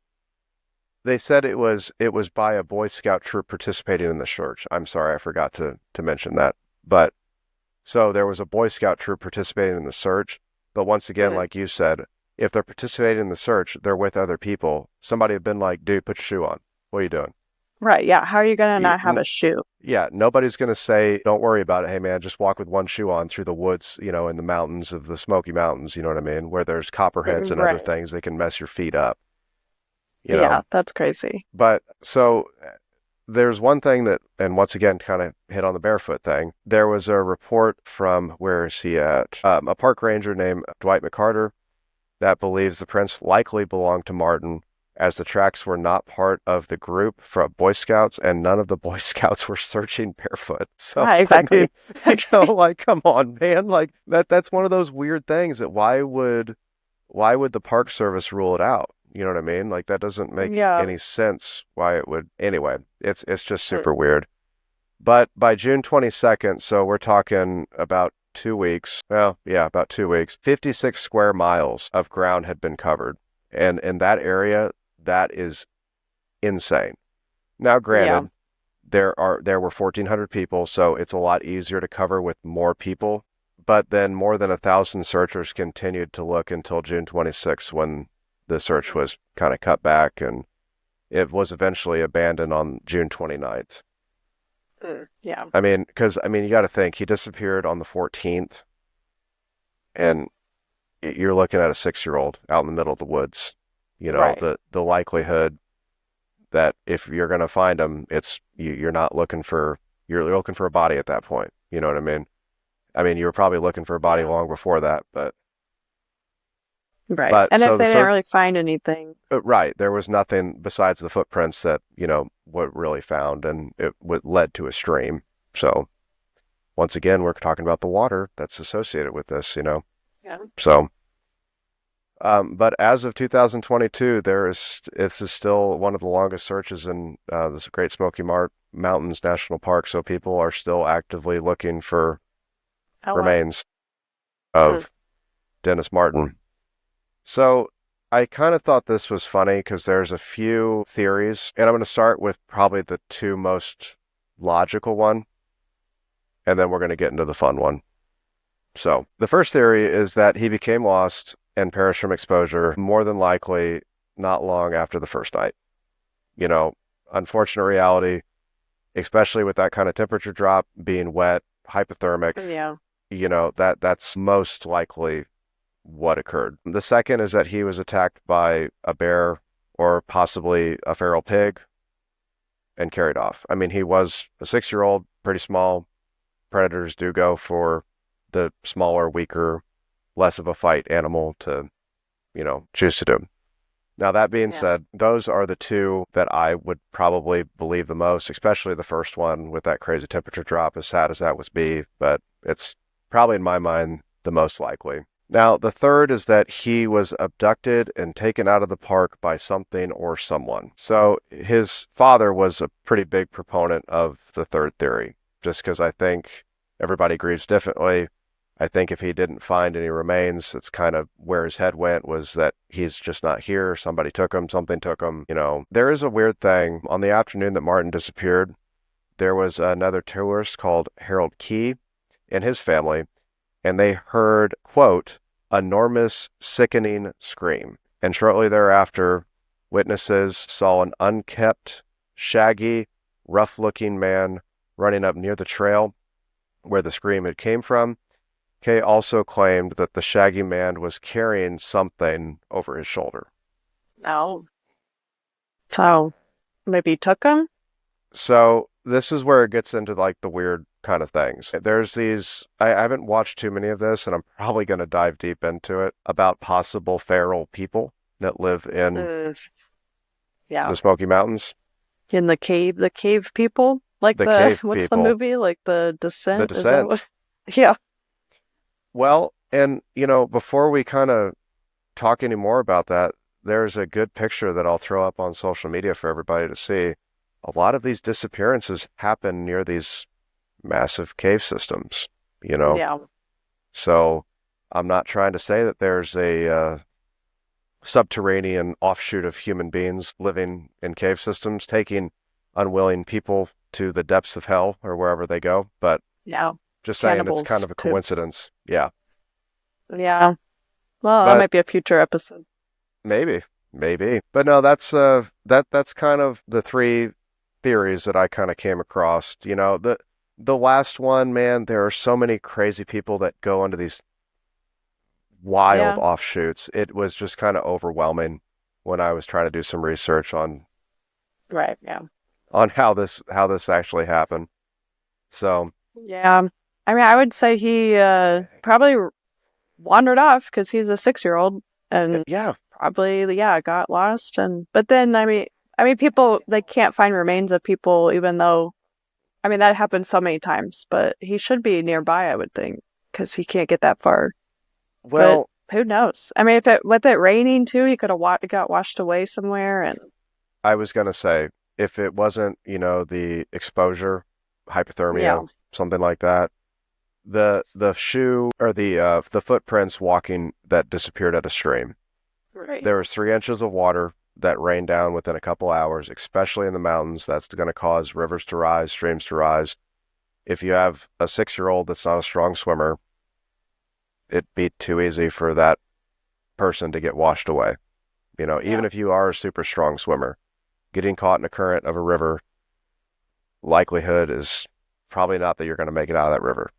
they said it was by a Boy Scout troop participating in the search. I'm sorry, I forgot to mention that. But so there was a Boy Scout troop participating in the search. But once again, Mm. like you said, if they're participating in the search, they're with other people. Somebody had been like, dude, put your shoe on. What are you doing? Right, yeah. How are you gonna You, not have a shoe? yeah, nobody's going to say, don't worry about it. Hey, man, just walk with one shoe on through the woods, in the mountains of the Smoky Mountains, you know what I mean? Where there's copperheads and other Right. things that can mess your feet up, you know? Yeah, that's crazy. But so there's one thing that, and once again, kind of hit on the barefoot thing. There was a report from, where is he at? A park ranger named Dwight McCarter that believes the prints likely belonged to Martin, as the tracks were not part of the group from Boy Scouts, and none of the Boy Scouts were searching barefoot. So, Right, I mean, exactly. like, come on, man. Like that's one of those weird things that why would the Park Service rule it out? You know what I mean? Like that doesn't make Yeah. any sense why it would. Anyway, it's just Mm. super weird. But by June 22nd, so we're talking about 2 weeks. Well, yeah, about 2 weeks. 56 square miles of ground had been covered. And in that area, that is insane. Now, Yeah. granted, there were 1,400 people, so it's a lot easier to cover with more people. But then more than 1,000 searchers continued to look until June 26th, when the search was kind of cut back, and it was eventually abandoned on June 29th. Yeah. I mean, because you got to think he disappeared on the 14th, and you're looking at a 6-year-old out in the middle of the woods. Right. The likelihood that if you're going to find him, you're not you're looking for a body at that point. You know what I mean? I mean, you were probably looking for a body Yeah. long before that, but Right. but And if so the they didn't search, really find anything. right, there was nothing besides the footprints that what really found, and it led to a stream. So once again, we're talking about the water that's associated with this. Yeah. So, but as of 2022, this is still one of the longest searches in this Great Mountains National Park. So people are still actively looking for Oh wow. remains Mm. of Dennis Martin. So I kind of thought this was funny because there's a few theories, and I'm going to start with probably the two most logical one, and then we're going to get into the fun one. So the first theory is that he became lost and perished from exposure, more than likely not long after the first night. You know, Unfortunate reality, especially with that kind of temperature drop, being wet, hypothermic, Yeah. that's most likely what occurred. The second is that he was attacked by a bear or possibly a feral pig and carried off. I mean, he was a 6-year-old, pretty small. Predators do go for the smaller, weaker, less of a fight animal to, choose to do. Now, that being Yeah. said, those are the two that I would probably believe the most, especially the first one with that crazy temperature drop, as sad as that was be, but it's probably in my mind the most likely. Now, the third is that he was abducted and taken out of the park by something or someone. So his father was a pretty big proponent of the third theory, just because I think everybody grieves differently. I think if he didn't find any remains, that's kind of where his head went, was that he's just not here. Somebody took him, something took him. There is a weird thing. On the afternoon that Martin disappeared, there was another tourist called Harold Key and his family, and they heard, quote, enormous, sickening scream. And shortly thereafter, witnesses saw an unkempt, shaggy, rough-looking man running up near the trail where the scream had came from. Kay also claimed that the shaggy man was carrying something over his shoulder. No. So maybe took him? So this is where it gets into like the weird kind of things. There's I haven't watched too many of this, and I'm probably going to dive deep into it, about possible feral people that live in Mm, yeah. the Smoky Mountains. In the cave people? Like The cave what's the people. movie? Like the The Descent? Is that what? descent. Yeah. Well, and before we kind of talk any more about that, there's a good picture that I'll throw up on social media for everybody to see. A lot of these disappearances happen near these massive cave systems. you know. Yeah. So I'm not trying to say that there's a subterranean offshoot of human beings living in cave systems, taking unwilling people to the depths of hell or wherever they go, but Yeah. just saying it's kind Cannibals of a too. coincidence. Yeah. Yeah. Well, that But might be a future episode. maybe, maybe. But no, that's kind of the three theories that I kind of came across. The last one, man, there are so many crazy people that go into these wild Yeah. offshoots. It was just kind of overwhelming when I was trying to do some research Right. Yeah. on how this actually happened. So, Yeah. I mean, I would say he probably wandered off because he's a 6-year-old and yeah, probably yeah got lost and but then I mean people they can't find remains of people even though I mean that happens so many times but he should be nearby I would think because he can't get that far but well, who knows I mean if it with it raining too he could have got washed away somewhere and I was gonna say if it wasn't, the exposure, yeah hypothermia, something like that, the shoe or the footprints walking that disappeared at a stream. right There was 3 inches of water that rained down within a couple hours, especially in the mountains. That's going to cause rivers to rise, streams to rise. If you have a 6-year-old that's not a strong swimmer, it'd be too easy for that person to get washed away. Even yeah if you are a super strong swimmer, getting caught in a current of a river, likelihood is probably not that you're going to make it out of that river,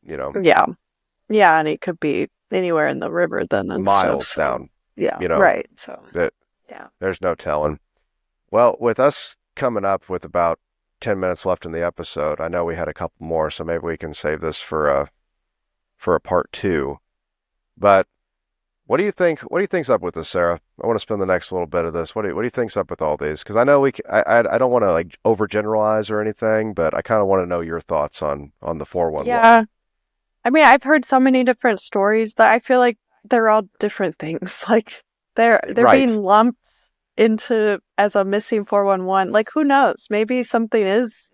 you know, yeah yeah and it could be anywhere in the river then and stuff miles so down, yeah you know, right so that yeah there's no telling. Well, with us coming up with about 10 minutes left in the episode, I know we had a couple more, so maybe we can save this for a part two. But what do you think? What do you think's up with this, Sarah? I want to spend the next little bit of this. What do you think's up with all these? Because I know I don't want to like overgeneralize or anything, but I kind of want to know your thoughts on the 411. yeah I mean, I've heard so many different stories that I feel like they're all different things. Like they're Right. being lumped into as a missing 411. Like who knows? Maybe something is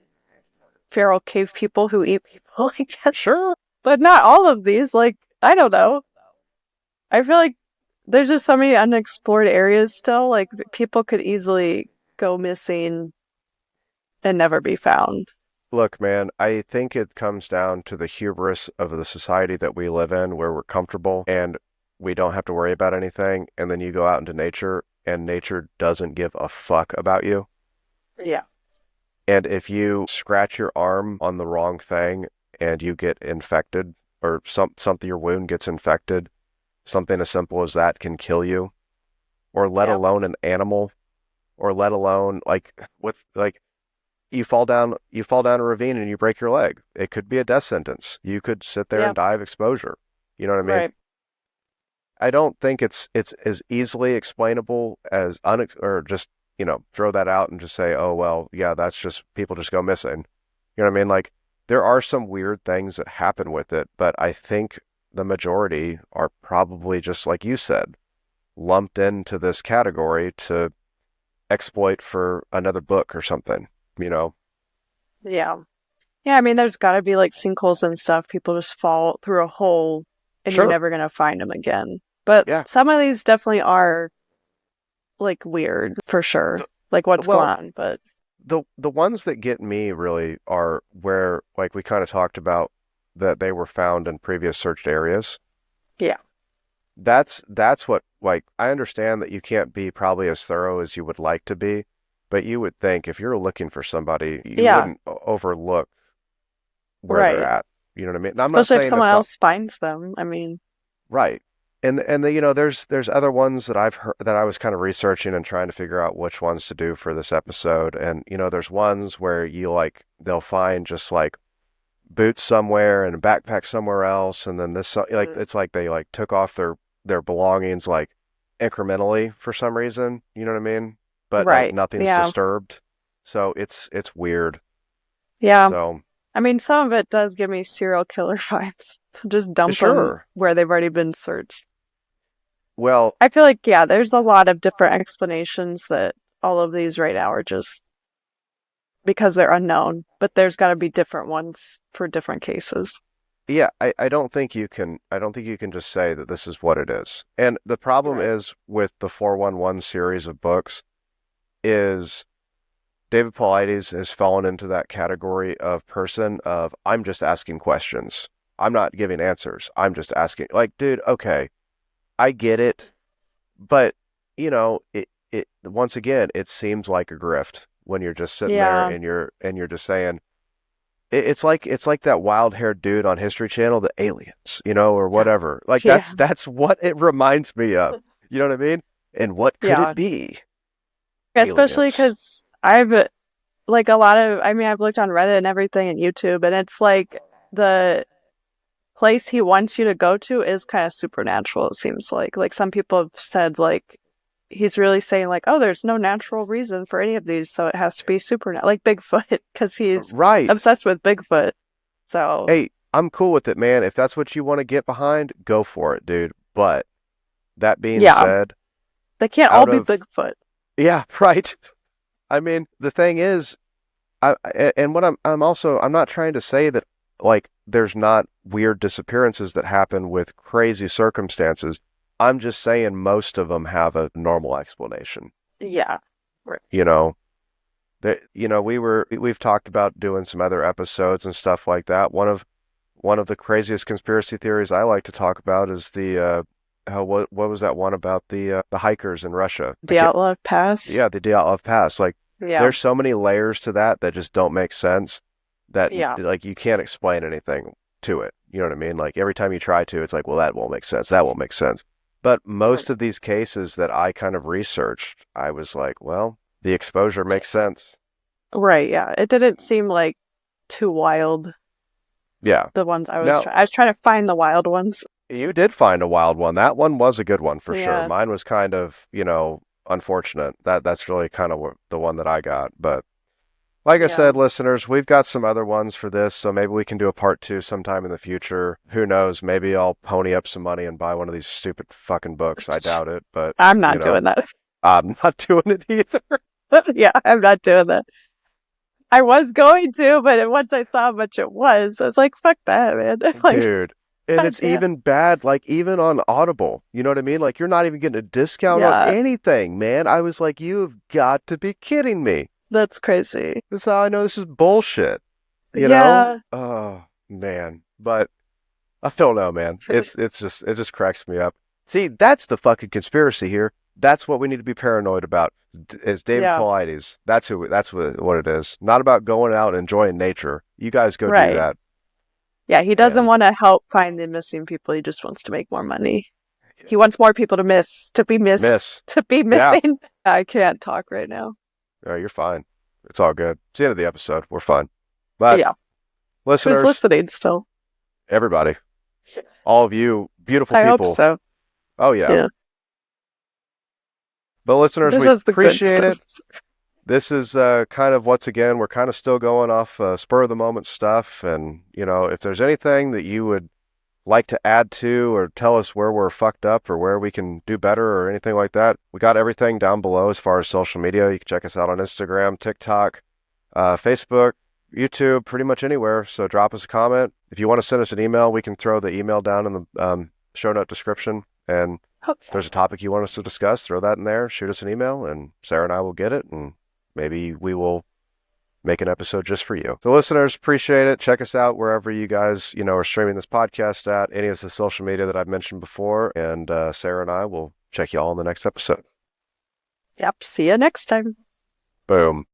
feral cave people who eat people, I guess. Sure. But not all of these. Like I don't know. I feel like there's just so many unexplored areas still. Like people could easily go missing and never be found. Look, man, I think it comes down to the hubris of the society that we live in, where we're comfortable and we don't have to worry about anything. And then you go out into nature, and nature doesn't give a fuck about you. Yeah. And if you scratch your arm on the wrong thing and you get infected, or something, your wound gets infected, something as simple as that can kill you, or let Yeah. alone an animal, or let alone like you fall down a ravine and you break your leg. It could be a death sentence. You could sit there Yeah. and die of exposure. You know what I mean? Right. I don't think it's as easily explainable as or just, throw that out and just say, "Oh, well, yeah, that's just people just go missing." You know what I mean? Like there are some weird things that happen with it, but I think the majority are probably just like you said, lumped into this category to exploit for another book or something, you know? Yeah. Yeah, I mean, there's got to be like sinkholes and stuff. People just fall through a hole and you're Sure. never going to find them again. But Yeah. some of these definitely are like weird for sure. The, Like what's going well, on. But the ones that get me really are where, like we kind of talked about, that they were found in previous searched areas. yeah. That's what, like, I understand that you can't be probably as thorough as you would like to be, but you would think if you're looking for somebody, you Yeah. wouldn't overlook where they're Right. at. You know what I mean? And I'm not Especially if saying someone that's not else finds them. I mean, right. There's other ones that I've heard that I was kind of researching and trying to figure out which ones to do for this episode. And there's ones where they'll find just like boots somewhere and a backpack somewhere else, and then like mm, it's like they like took off their belongings like incrementally for some reason. You know what I mean? But like right. nothing's Yeah. disturbed, so it's weird. Yeah. So I mean, some of it does give me serial killer vibes to just dump them sure. where they've already been searched. Well, I feel like, yeah, there's a lot of different explanations that all of these right now are just because they're unknown, but there's got to be different ones for different cases. yeah, I don't think you can just say that this is what it is. And the problem Right. is with the 411 series of books is David Paulides has fallen into that category of person of I'm just asking questions. I'm not giving answers. I'm just asking. Like, dude, okay, I get it, but it once again, it seems like a grift when you're just sitting there Yeah. and you're just saying it's like that wild-haired dude on History Channel, the aliens, or Yeah. whatever. Like Yeah. that's what it reminds me of. You know what I mean? And what could it Yeah. be? Especially Aliens. because like a lot of, I mean, I've looked on Reddit and everything and YouTube, and it's like the place he wants you to go to is kind of supernatural, it seems like. Like some people have said, like, he's really saying, like, oh, there's no natural reason for any of these, so it has to be supernatural, like Bigfoot, because he's Right. obsessed with Bigfoot. So, Hey, I'm cool with it, man. If that's what you want to get behind, go for it, dude. But that being yeah, said, they can't all out be of Bigfoot. yeah, right. I mean, the thing is, and what I'm not trying to say that like there's not weird disappearances that happen with crazy circumstances. I'm just saying most of them have a normal explanation. Yeah. Right. You know, that we've talked about doing some other episodes and stuff like that. One of the craziest conspiracy theories I like to talk about is the how what was that one about the hikers in Russia? I can't. Dyatlov Pass. Yeah, the Dyatlov Pass. Like, Yeah. there's so many layers to that just don't make sense. That Yeah. like you can't explain anything to it. You know what I mean? Like every time you try to, it's like, well, that won't make sense. That won't make sense. But Right. most of these cases that I kind of researched, I was like, well, the exposure makes sense. Right. Yeah. It didn't seem like too wild. Yeah. The ones Now, I was trying to find the wild ones. you did find a wild one. That one was a good one for sure. Yeah. Mine was kind of, unfortunate. That's really kind of the one that I got. But like I Yeah. said, listeners, we've got some other ones for this, so maybe we can do a part two sometime in the future. Who knows? Maybe I'll pony up some money and buy one of these stupid fucking books. I doubt it, but I'm you not know, doing that. I'm not doing it either. Yeah, I'm not doing that. I was going to, but once I saw how much it was, I was like, fuck that, man. Like, Dude. And god it's damn. even bad, like even on Audible. You know what I mean? Like you're not even getting a discount on Yeah, anything, man. I was like, you've got to be kidding me. that's crazy. This is how I know this is bullshit. You know? Yeah. Oh man. But I don't know, man. It just cracks me up. See, that's the fucking conspiracy here. That's what we need to be paranoid about. Is David Yeah, Paulides. That's what it is. Not about going out and enjoying nature. You guys go do right. that. Yeah, he doesn't And want to help find the missing people. He just wants to make more money. He wants more people to miss, to be missed, miss. to be Yeah. missing. I can't talk right now. You're fine. It's all good. It's the end of the episode. We're fine. But Yeah. Who's listeners, listening still? everybody, all of you beautiful I hope people. so. Oh yeah. Yeah. But listeners, This we is the good appreciate stuff. it. This is kind of once again, we're kind of still going off spur of the moment stuff. And, if there's anything that you would like to add to or tell us where we're fucked up or where we can do better or anything like that, we got everything down below as far as social media. You can check us out on Instagram, TikTok, Facebook, YouTube, pretty much anywhere. So drop us a comment. If you want to send us an email, we can throw the email down in the show note description. And if Okay. there's a topic you want us to discuss, throw that in there, shoot us an email, and Sarah and I will get it. And maybe we will make an episode just for you. So listeners, appreciate it. Check us out wherever you guys, are streaming this podcast at, any of the social media that I've mentioned before. And Sarah and I will check you all in the next episode. Yep. See you next time. Boom.